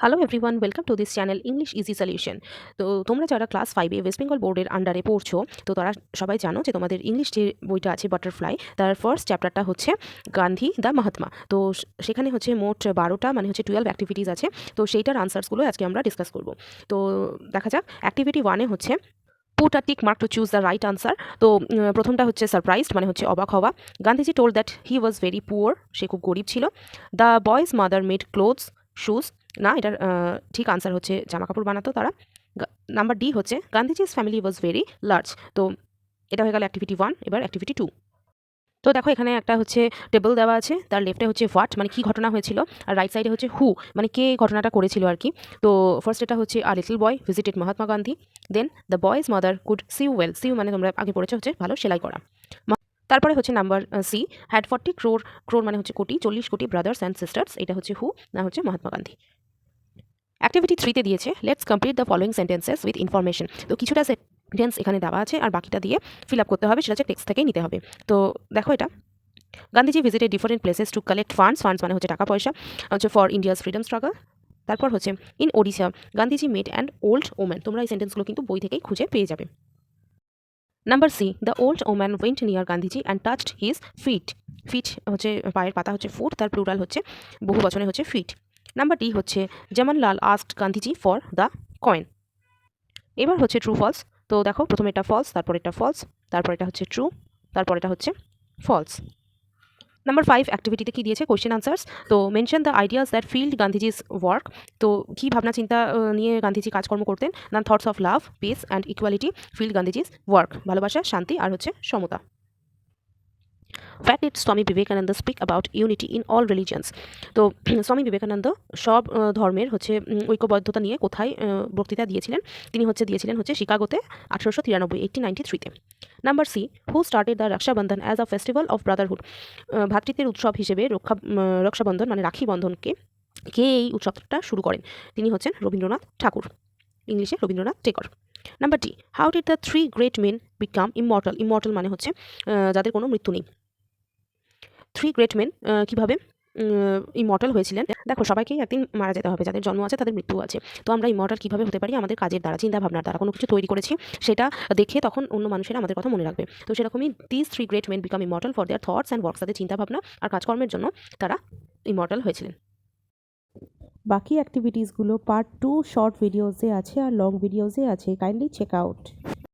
Hello everyone, welcome to this channel English easy solution. তো তোমরা যারা ক্লাস 5-এ ওয়েস্ট বেঙ্গল বোর্ডের আন্ডারে পড়ছো, তো তারা সবাই জানো যে তোমাদের ইংলিশ যে বইটা আছে বাটারফ্লাই, তার ফার্স্ট চ্যাপ্টারটা হচ্ছে গান্ধী দ্য মহাত্মা। তো সেখানে হচ্ছে মোট 12টা মানে হচ্ছে 12 অ্যাক্টিভিটিস আছে। তো সেইটার আনসার্সগুলো আজকে আমরা ডিসকাস করব। তো দেখা যাক, অ্যাক্টিভিটি 1-এ হচ্ছে put a tick mark to choose the right answer. তো প্রথমটা হচ্ছে সারপ্রাইজড মানে হচ্ছে অবাক হওয়া। Gandhiji told that he was very poor, সে খুব গরিব ছিল। The boy's mother made clothes shoes, না এটার ঠিক আনসার হচ্ছে জামা কাপড় বানাতো তারা। নাম্বার ডি হচ্ছে Gandhiji's family was very large. তো এটা হয়ে গেল অ্যাক্টিভিটি 1। এবার অ্যাক্টিভিটি 2। তো দেখো এখানে একটা হচ্ছে টেবল দেওয়া আছে, তার লেফটে হচ্ছে হোয়াট মানে কি ঘটনা হয়েছিল, আর রাইট সাইডে হচ্ছে হু মানে কে ঘটনাটা করেছিল আর কি। তো ফার্স্ট এটা হচ্ছে a little boy visited Mahatma Gandhi, then the boy's mother could sew well, sew মানে তোমরা আগে পড়েছো হচ্ছে ভালো সেলাই করা। তারপরে হচ্ছে number C, had 40 crore, crore মানে হচ্ছে কোটি, 40 কোটি ব্রাদার্স অ্যান্ড সিস্টার্স, এটা হচ্ছে হু না হচ্ছে মহাত্মা গান্ধী। অ্যাক্টিভিটি 3-তে দিয়েছে let's complete the following sentences with information. তো কিছুটা সেন্টেন্স এখানে দেওয়া আছে আর বাকিটা দিয়ে ফিল আপ করতে হবে, সেটা হচ্ছে টেক্সট থেকেই নিতে হবে। তো দেখো এটা, Gandhiji visited different places to collect funds, funds মানে হচ্ছে টাকা পয়সা, হচ্ছে ফর ইন্ডিয়াস ফ্রিডম স্ট্রাগল। তারপর হচ্ছে in Odisha Gandhiji met and old woman, তোমরা এই সেন্টেন্সগুলো কিন্তু বই থেকেই খুঁজে পেয়ে যাবে। Number C, the old woman went near Gandhiji and touched his feet, feet হচ্ছে পায়ের পাতা হচ্ছে ফুট, তার প্লুরাল হচ্ছে বহু বচনে হচ্ছে ফিট। নাম্বার ডি হচ্ছে Jamnalal asked Gandhiji for the coin. এবার হচ্ছে ট্রু ফলস। তো দেখো প্রথমে এটা ফলস, তারপর এটা ফলস, তারপর এটা হচ্ছে ট্রু, তারপর এটা হচ্ছে ফলস। নাম্বার 5 অ্যাক্টিভিটিতে কি দিয়েছে কোয়েশ্চেন আনসার্স। তো mention the ideas that field Gandhiji's work. তো কী ভাবনা চিন্তা নিয়ে গান্ধীজি কাজকর্ম করতেন। The thoughts of love, piece and equality field Gandhiji's work, ভালোবাসা, শান্তি আর হচ্ছে সমতা। Where did Swami Vivekananda speak about unity in all religions? তো স্বামী বিবেকানন্দ সব ধর্মের হচ্ছে ঐক্যবদ্ধতা নিয়ে কোথায় বক্তৃতা দিয়েছিলেন। তিনি হচ্ছে দিয়েছিলেন হচ্ছে শিকাগোতে 1893 1893-তে। Number C, who started the Rakshabandhan as a festival of brotherhood. ভ্রাতৃত্বের উৎসব হিসেবে রক্ষাবন্ধন মানে রাখি বন্ধনকে কে এই উৎসবটা শুরু করেন। তিনি হচ্ছেন রবীন্দ্রনাথ ঠাকুর, ইংলিশে Rabindranath Tagore. Number D, how did the 3 great men became immortal. Immortal মানে হচ্ছে যাদের কোনো মৃত্যু নেই। 3 গ্রেট মেন কীভাবে ইমর্টাল হয়েছিলেন। দেখো সবাইকেই একদিন মারা যেতে হবে, যাদের জন্ম আছে তাদের মৃত্যু আছে। তো আমরা ইমর্টাল কীভাবে হতে পারি, আমাদের কাজের দ্বারা, চিন্তা ভাবনার দ্বারা, কোনো কিছু তৈরি করেছি সেটা দেখে তখন অন্য মানুষেরা আমাদের কথা মনে রাখবে। তো সেরকমই this 3 great men became immortal for their thoughts and works, তাদের চিন্তাভাবনা আর কাজকর্মের জন্য তারা ইমর্টাল হয়েছিলেন। বাকি অ্যাক্টিভিটিসগুলো পার্ট 2 শর্ট ভিডিওসে আছে আর লং ভিডিওসে আছে, কাইন্ডলি চেক আউট।